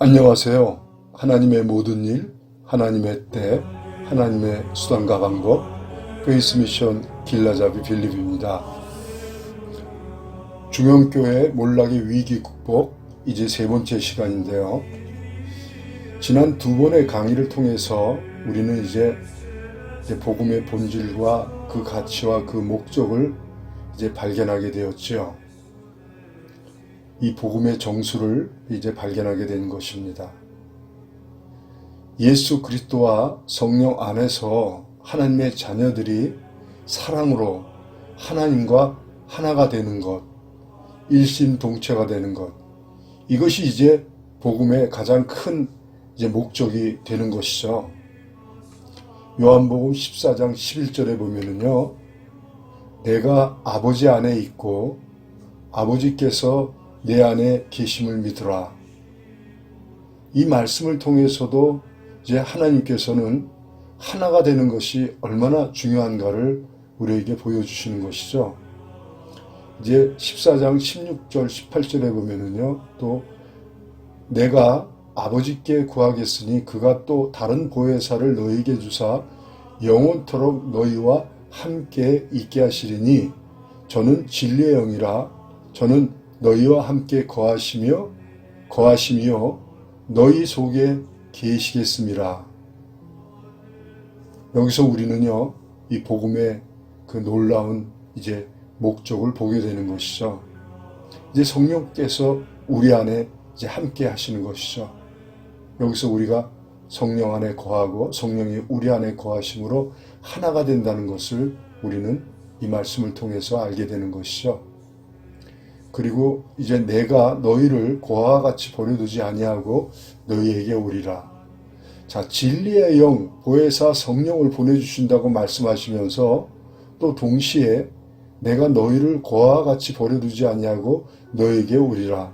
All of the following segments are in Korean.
안녕하세요. 하나님의 모든 일, 하나님의 때, 하나님의 수단과 방법, 그레이스 미션 길라잡이 빌립입니다. 중형교회 몰락의 위기 극복, 이제 세 번째 시간인데요. 지난 두 번의 강의를 통해서 우리는 이제 복음의 본질과 그 가치와 그 목적을 이제 발견하게 되었죠. 이 복음의 정수를 이제 발견하게 된 것입니다. 예수 그리스도와 성령 안에서 하나님의 자녀들이 사랑으로 하나님과 하나가 되는 것, 일심동체가 되는 것, 이것이 이제 복음의 가장 큰 이제 목적이 되는 것이죠. 요한복음 14장 11절에 보면은요, 내가 아버지 안에 있고 아버지께서 내 안에 계심을 믿으라. 이 말씀을 통해서도 이제 하나님께서는 하나가 되는 것이 얼마나 중요한가를 우리에게 보여주시는 것이죠. 이제 14장 16절 18절에 보면은요, 또 내가 아버지께 구하겠으니 그가 또 다른 보혜사를 너희에게 주사 영원토록 너희와 함께 있게 하시리니 저는 진리의 영이라. 저는 너희와 함께 거하시며 너희 속에 계시겠습니다. 여기서 우리는요, 이 복음의 그 놀라운 이제 목적을 보게 되는 것이죠. 이제 성령께서 우리 안에 이제 함께 하시는 것이죠. 여기서 우리가 성령 안에 거하고 성령이 우리 안에 거하심으로 하나가 된다는 것을 우리는 이 말씀을 통해서 알게 되는 것이죠. 그리고 이제 내가 너희를 고아와 같이 버려두지 아니하고 너희에게 오리라. 자, 진리의 영, 보혜사 성령을 보내주신다고 말씀하시면서 또 동시에 내가 너희를 고아와 같이 버려두지 아니하고 너희에게 오리라.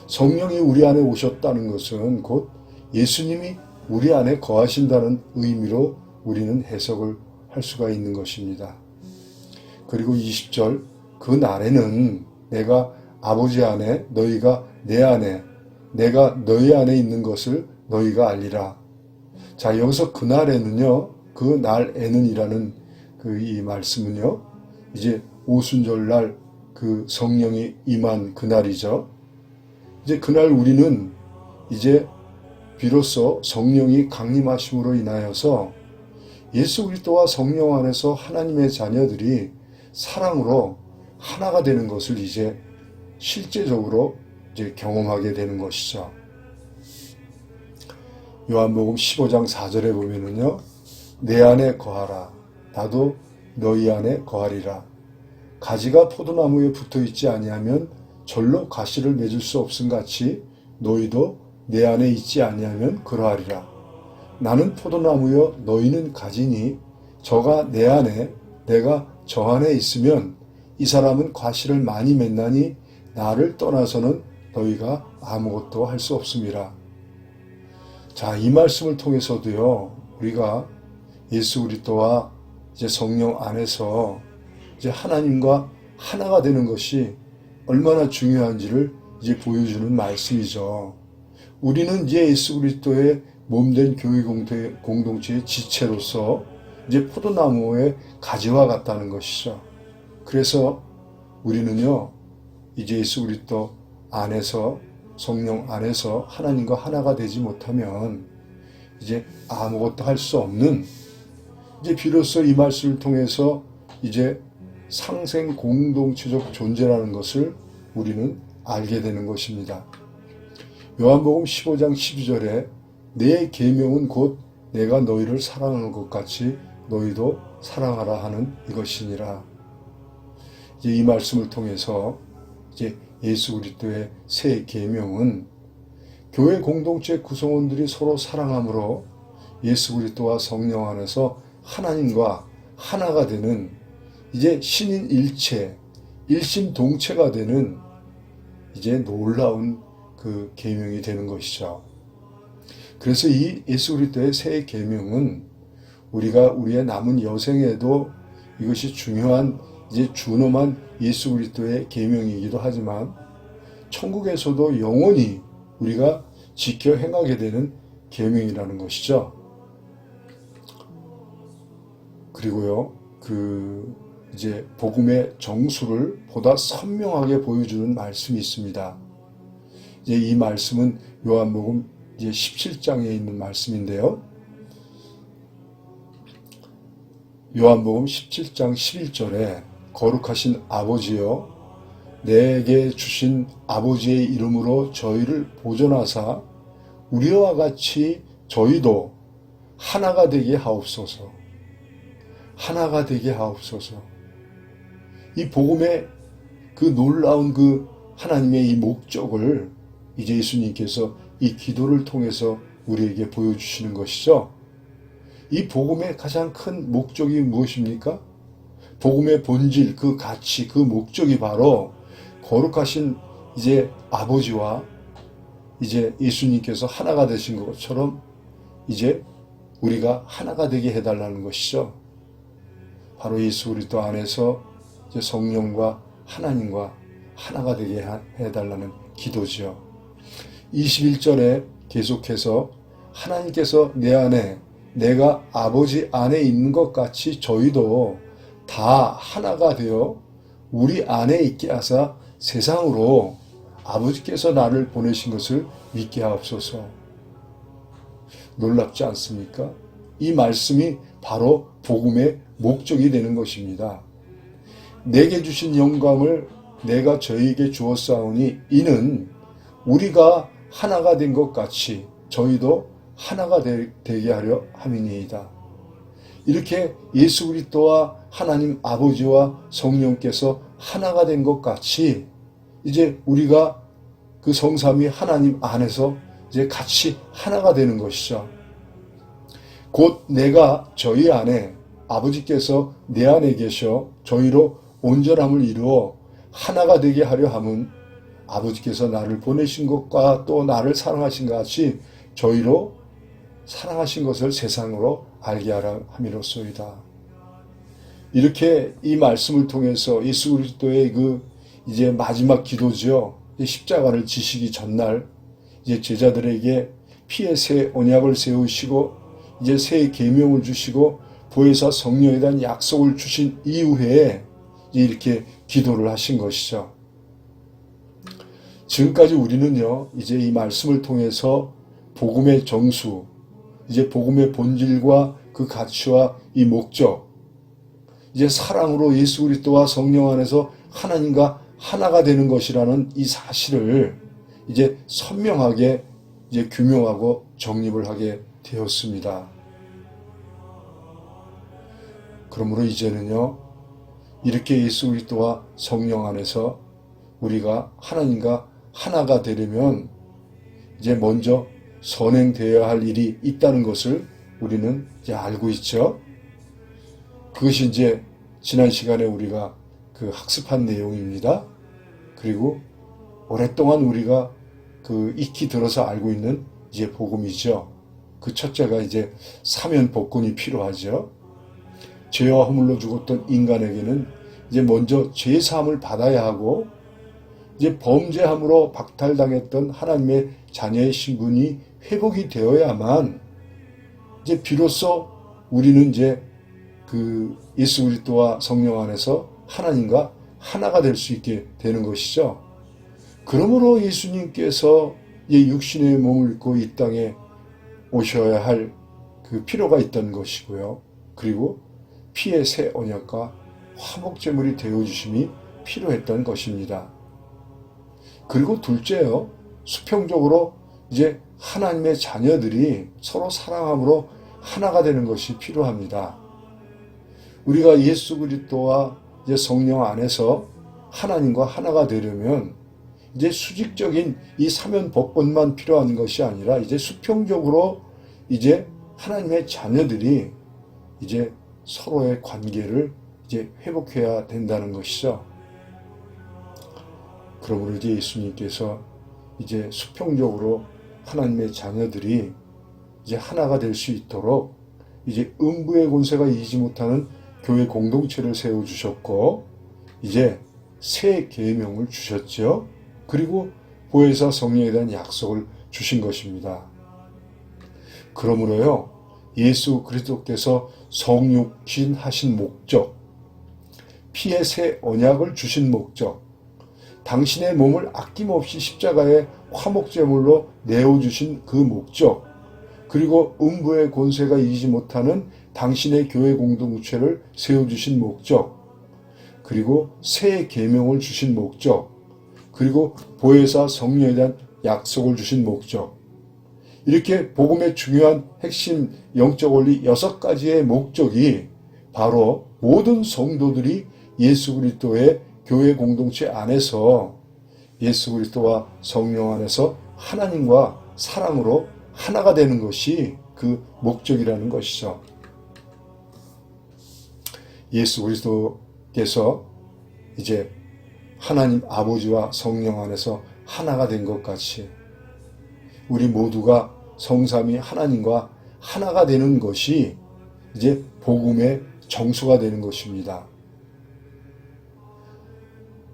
성령이 우리 안에 오셨다는 것은 곧 예수님이 우리 안에 거하신다는 의미로 우리는 해석을 할 수가 있는 것입니다. 그리고 20절, 그 날에는 내가 아버지 안에 너희가 내 안에 내가 너희 안에 있는 것을 너희가 알리라. 자, 여기서 그날에는요, 그 날에는 이라는 그 이 말씀은요, 이제 오순절날 그 성령이 임한 그날이죠. 이제 그날 우리는 이제 비로소 성령이 강림하심으로 인하여서 예수 그리스도와 성령 안에서 하나님의 자녀들이 사랑으로 하나가 되는 것을 이제 실제적으로 이제 경험하게 되는 것이죠. 요한복음 15장 4절에 보면은요, 내 안에 거하라. 나도 너희 안에 거하리라. 가지가 포도나무에 붙어 있지 아니하면 절로 가시를 맺을 수 없음 같이 너희도 내 안에 있지 아니하면 그러하리라. 나는 포도나무여 너희는 가지니 저가 내 안에 내가 저 안에 있으면 이 사람은 과실을 많이 맺나니 나를 떠나서는 너희가 아무것도 할 수 없습니다. 자, 이 말씀을 통해서도요, 우리가 예수 그리스도와 이제 성령 안에서 이제 하나님과 하나가 되는 것이 얼마나 중요한지를 이제 보여주는 말씀이죠. 우리는 이제 예수 그리스도의 몸된 교회 공동체의 지체로서 이제 포도나무의 가지와 같다는 것이죠. 그래서 우리는요, 이제 예수 그리스도 안에서 성령 안에서 하나님과 하나가 되지 못하면 이제 아무것도 할 수 없는, 이제 비로소 이 말씀을 통해서 이제 상생 공동체적 존재라는 것을 우리는 알게 되는 것입니다. 요한복음 15장 12절에 내 계명은 곧 내가 너희를 사랑하는 것 같이 너희도 사랑하라 하는 이것이니라. 이제 이 말씀을 통해서 이제 예수 그리스도의 새 계명은 교회 공동체 구성원들이 서로 사랑함으로 예수 그리스도와 성령 안에서 하나님과 하나가 되는 이제 신인 일체, 일심동체가 되는 이제 놀라운 그 계명이 되는 것이죠. 그래서 이 예수 그리스도의 새 계명은 우리가 우리의 남은 여생에도 이것이 중요한 이제 준엄한 예수 그리스도의 계명이기도 하지만 천국에서도 영원히 우리가 지켜 행하게 되는 계명이라는 것이죠. 그리고요, 이제 복음의 정수를 보다 선명하게 보여주는 말씀이 있습니다. 이제 이 말씀은 요한복음 이제 17장에 있는 말씀인데요. 요한복음 17장 11절에 거룩하신 아버지여 내게 주신 아버지의 이름으로 저희를 보존하사 우리와 같이 저희도 하나가 되게 하옵소서. 하나가 되게 하옵소서. 이 복음의 그 놀라운 그 하나님의 이 목적을 이제 예수님께서 이 기도를 통해서 우리에게 보여주시는 것이죠. 이 복음의 가장 큰 목적이 무엇입니까? 복음의 본질, 그 가치, 그 목적이 바로 거룩하신 이제 아버지와 이제 예수님께서 하나가 되신 것처럼 이제 우리가 하나가 되게 해달라는 것이죠. 바로 예수 그리스도 안에서 이제 성령과 하나님과 하나가 되게 해달라는 기도지요. 21절에 계속해서 하나님께서 내 안에 내가 아버지 안에 있는 것 같이 저희도 다 하나가 되어 우리 안에 있게 하사 세상으로 아버지께서 나를 보내신 것을 믿게 하옵소서. 놀랍지 않습니까? 이 말씀이 바로 복음의 목적이 되는 것입니다. 내게 주신 영광을 내가 저희에게 주었사오니 이는 우리가 하나가 된 것 같이 저희도 하나가 되게 하려 함이니이다. 이렇게 예수 그리스도와 하나님 아버지와 성령께서 하나가 된 것 같이 이제 우리가 그 성삼위 하나님 안에서 이제 같이 하나가 되는 것이죠. 곧 내가 저희 안에 아버지께서 내 안에 계셔 저희로 온전함을 이루어 하나가 되게 하려 함은 아버지께서 나를 보내신 것과 또 나를 사랑하신 것 같이 저희로 사랑하신 것을 세상으로 알게 하라 함이로소이다. 이렇게 이 말씀을 통해서 예수 그리스도의 그 이제 마지막 기도죠. 십자가를 지시기 전날 이제 제자들에게 피의 새 언약을 세우시고 이제 새 계명을 주시고 보혜사 성령에 대한 약속을 주신 이후에 이렇게 기도를 하신 것이죠. 지금까지 우리는요, 이제 이 말씀을 통해서 복음의 정수, 이제 복음의 본질과 그 가치와 이 목적, 이제 사랑으로 예수 그리스도와 성령 안에서 하나님과 하나가 되는 것이라는 이 사실을 이제 선명하게 이제 규명하고 정립을 하게 되었습니다. 그러므로 이제는요, 이렇게 예수 그리스도와 성령 안에서 우리가 하나님과 하나가 되려면 이제 먼저 선행되어야 할 일이 있다는 것을 우리는 이제 알고 있죠. 그것이 이제 지난 시간에 우리가 그 학습한 내용입니다. 그리고 오랫동안 우리가 그 익히 들어서 알고 있는 이제 복음이죠. 그 첫째가 이제 사면 복권이 필요하죠. 죄와 허물로 죽었던 인간에게는 이제 먼저 죄 사함을 받아야 하고 이제 범죄함으로 박탈당했던 하나님의 자녀의 신분이 회복이 되어야만 이제 비로소 우리는 이제 그 예수 그리스도와 성령 안에서 하나님과 하나가 될 수 있게 되는 것이죠. 그러므로 예수님께서 이 육신의 몸을 입고 이 땅에 오셔야 할 그 필요가 있다는 것이고요. 그리고 피의 새 언약과 화목제물이 되어주심이 필요했던 것입니다. 그리고 둘째요, 수평적으로 이제 하나님의 자녀들이 서로 사랑함으로 하나가 되는 것이 필요합니다. 우리가 예수 그리스도와 이제 성령 안에서 하나님과 하나가 되려면 이제 수직적인 이 사면 복권만 필요한 것이 아니라 이제 수평적으로 이제 하나님의 자녀들이 이제 서로의 관계를 이제 회복해야 된다는 것이죠. 그러므로 이제 예수님께서 이제 수평적으로 하나님의 자녀들이 이제 하나가 될 수 있도록 이제 음부의 권세가 이기지 못하는 교회 공동체를 세워주셨고 이제 새 계명을 주셨죠. 그리고 보혜사 성령에 대한 약속을 주신 것입니다. 그러므로요, 예수 그리스도께서 성육신 하신 목적, 피의 새 언약을 주신 목적, 당신의 몸을 아낌없이 십자가에 화목제물로 내어주신 그 목적, 그리고 음부의 권세가 이기지 못하는 당신의 교회 공동체를 세워주신 목적, 그리고 새 계명을 주신 목적, 그리고 보혜사 성령에 대한 약속을 주신 목적, 이렇게 복음의 중요한 핵심 영적 원리 6가지의 목적이 바로 모든 성도들이 예수 그리스도의 교회 공동체 안에서 예수 그리스도와 성령 안에서 하나님과 사랑으로 하나가 되는 것이 그 목적이라는 것이죠. 예수 그리스도께서 이제 하나님 아버지와 성령 안에서 하나가 된 것 같이 우리 모두가 성삼위 하나님과 하나가 되는 것이 이제 복음의 정수가 되는 것입니다.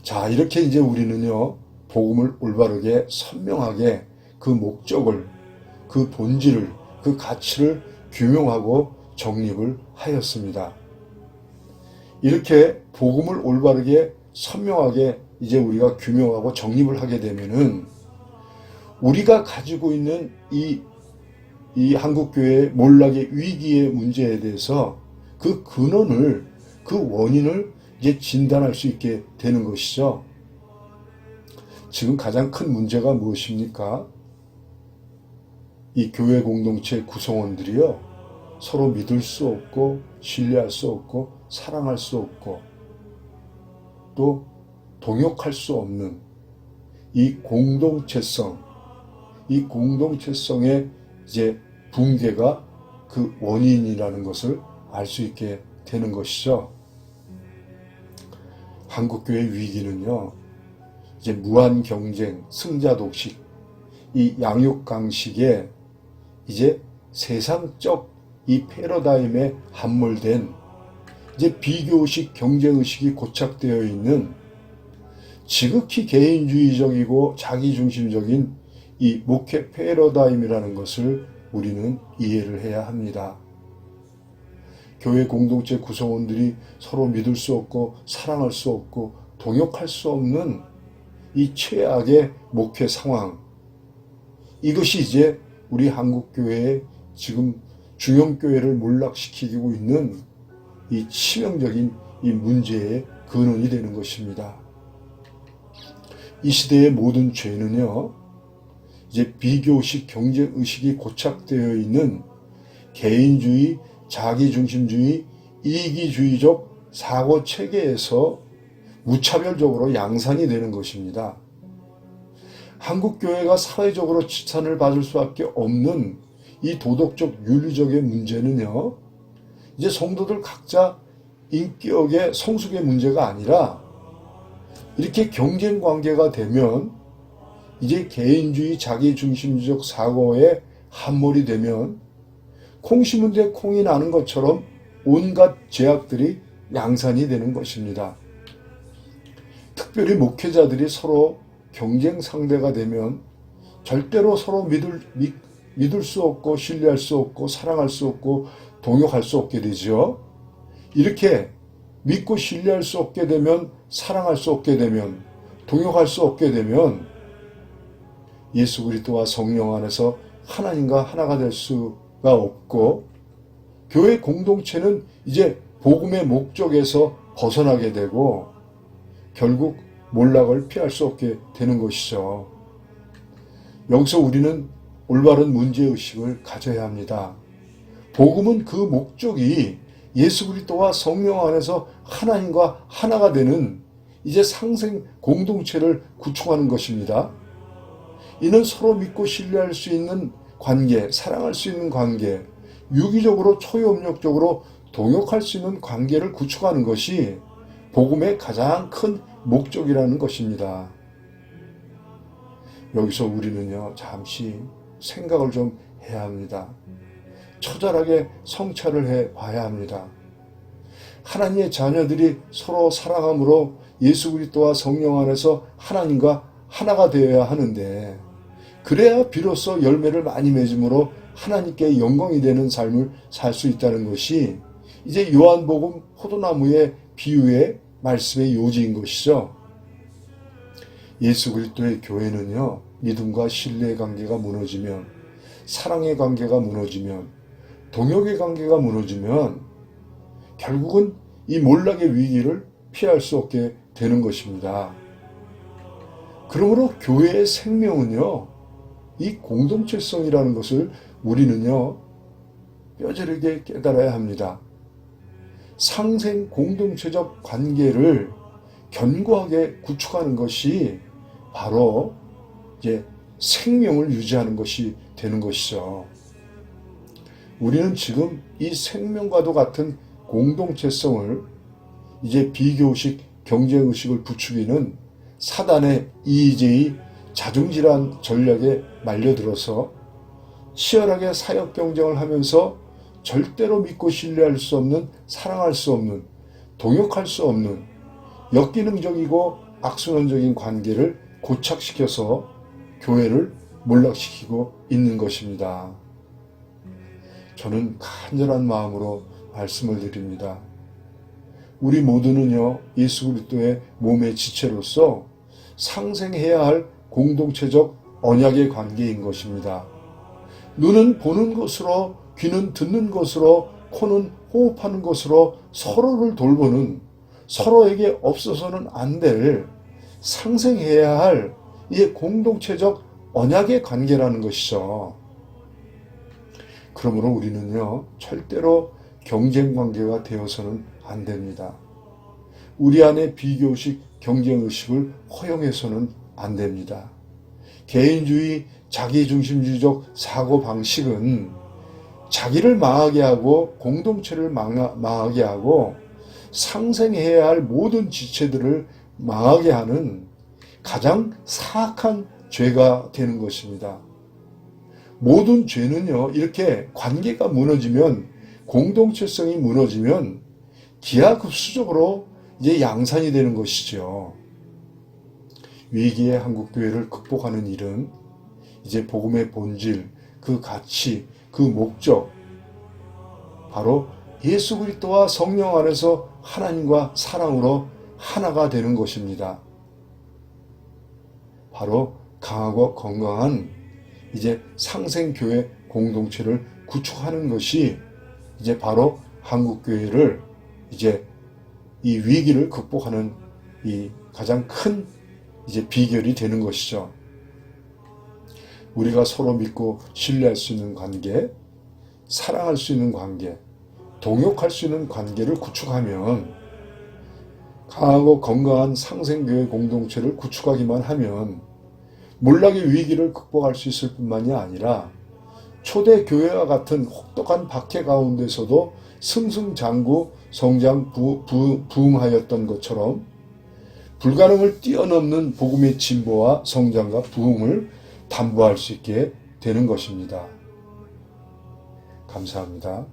자, 이렇게 이제 우리는요, 복음을 올바르게 선명하게 그 목적을, 그 본질을, 그 가치를 규명하고 정립을 하였습니다. 이렇게 복음을 올바르게 선명하게 이제 우리가 규명하고 정립을 하게 되면은 우리가 가지고 있는 이 한국교회의 몰락의 위기의 문제에 대해서 그 근원을, 그 원인을 이제 진단할 수 있게 되는 것이죠. 지금 가장 큰 문제가 무엇입니까? 이 교회 공동체 구성원들이요, 서로 믿을 수 없고, 신뢰할 수 없고, 사랑할 수 없고, 또 동역할 수 없는 이 공동체성, 이 공동체성의 이제 붕괴가 그 원인이라는 것을 알 수 있게 되는 것이죠. 한국교회 위기는요, 이제 무한 경쟁, 승자 독식, 이 양육강식에 이제 세상적 이 패러다임에 함몰된 이제 비교의식, 경쟁의식이 고착되어 있는 지극히 개인주의적이고 자기중심적인 이 목회 패러다임이라는 것을 우리는 이해를 해야 합니다. 교회 공동체 구성원들이 서로 믿을 수 없고 사랑할 수 없고 동역할 수 없는 이 최악의 목회 상황, 이것이 이제 우리 한국교회의 지금 중형교회를 몰락시키고 있는 이 치명적인 이 문제의 근원이 되는 것입니다. 이 시대의 모든 죄는요, 이제 비교의식, 경쟁의식이 고착되어 있는 개인주의, 자기중심주의, 이기주의적 사고체계에서 무차별적으로 양산이 되는 것입니다. 한국교회가 사회적으로 지탄을 받을 수밖에 없는 이 도덕적, 윤리적인 문제는요, 이제 성도들 각자 인격의 성숙의 문제가 아니라 이렇게 경쟁 관계가 되면 이제 개인주의, 자기중심적 사고에 함몰이 되면 콩 심은 데 콩이 나는 것처럼 온갖 죄악들이 양산이 되는 것입니다. 특별히 목회자들이 서로 경쟁 상대가 되면 절대로 서로 믿을 수 없고 신뢰할 수 없고 사랑할 수 없고 동역할 수 없게 되죠. 이렇게 믿고 신뢰할 수 없게 되면, 사랑할 수 없게 되면, 동역할 수 없게 되면 예수 그리스도와 성령 안에서 하나님과 하나가 될 수가 없고, 교회 공동체는 이제 복음의 목적에서 벗어나게 되고 결국 몰락을 피할 수 없게 되는 것이죠. 여기서 우리는 올바른 문제의식을 가져야 합니다. 복음은 그 목적이 예수 그리스도와 성령 안에서 하나님과 하나가 되는 이제 상생 공동체를 구축하는 것입니다. 이는 서로 믿고 신뢰할 수 있는 관계, 사랑할 수 있는 관계, 유기적으로 초협력적으로 동역할 수 있는 관계를 구축하는 것이 복음의 가장 큰 목적이라는 것입니다. 여기서 우리는요, 잠시 생각을 좀 해야 합니다. 처절하게 성찰을 해 봐야 합니다. 하나님의 자녀들이 서로 사랑함으로 예수 그리스도와 성령 안에서 하나님과 하나가 되어야 하는데, 그래야 비로소 열매를 많이 맺음으로 하나님께 영광이 되는 삶을 살 수 있다는 것이 이제 요한복음 포도나무의 비유의 말씀의 요지인 것이죠. 예수 그리스도의 교회는요, 믿음과 신뢰의 관계가 무너지면, 사랑의 관계가 무너지면, 동역의 관계가 무너지면 결국은 이 몰락의 위기를 피할 수 없게 되는 것입니다. 그러므로 교회의 생명은요, 이 공동체성이라는 것을 우리는요, 뼈저리게 깨달아야 합니다. 상생 공동체적 관계를 견고하게 구축하는 것이 바로 이제 생명을 유지하는 것이 되는 것이죠. 우리는 지금 이 생명과도 같은 공동체성을 이제 비교의식, 경쟁의식을 부추기는 사단의 이의제의 자중질환 전략에 말려들어서 치열하게 사역 경쟁을 하면서 절대로 믿고 신뢰할 수 없는, 사랑할 수 없는, 동역할 수 없는 역기능적이고 악순환적인 관계를 고착시켜서 교회를 몰락시키고 있는 것입니다. 저는 간절한 마음으로 말씀을 드립니다. 우리 모두는요, 예수 그리스도의 몸의 지체로서 상생해야 할 공동체적 언약의 관계인 것입니다. 눈은 보는 것으로, 귀는 듣는 것으로, 코는 호흡하는 것으로 서로를 돌보는, 서로에게 없어서는 안 될 상생해야 할 이 공동체적 언약의 관계라는 것이죠. 그러므로 우리는요, 절대로 경쟁 관계가 되어서는 안 됩니다. 우리 안에 비교의식, 경쟁의식을 허용해서는 안 됩니다. 개인주의, 자기중심주의적 사고방식은 자기를 망하게 하고 공동체를 망하게 하고 상생해야 할 모든 지체들을 망하게 하는 가장 사악한 죄가 되는 것입니다. 모든 죄는요, 이렇게 관계가 무너지면, 공동체성이 무너지면 기하급수적으로 이제 양산이 되는 것이죠. 위기의 한국교회를 극복하는 일은 이제 복음의 본질, 그 가치, 그 목적, 바로 예수 그리스도와 성령 안에서 하나님과 사랑으로 하나가 되는 것입니다. 바로 강하고 건강한 이제 상생교회 공동체를 구축하는 것이 이제 바로 한국교회를 이제 이 위기를 극복하는 이 가장 큰 이제 비결이 되는 것이죠. 우리가 서로 믿고 신뢰할 수 있는 관계, 사랑할 수 있는 관계, 동역할 수 있는 관계를 구축하면, 강하고 건강한 상생교회 공동체를 구축하기만 하면 몰락의 위기를 극복할 수 있을 뿐만이 아니라 초대 교회와 같은 혹독한 박해 가운데서도 승승장구 성장 부흥하였던 것처럼 불가능을 뛰어넘는 복음의 진보와 성장과 부흥을 담보할 수 있게 되는 것입니다. 감사합니다.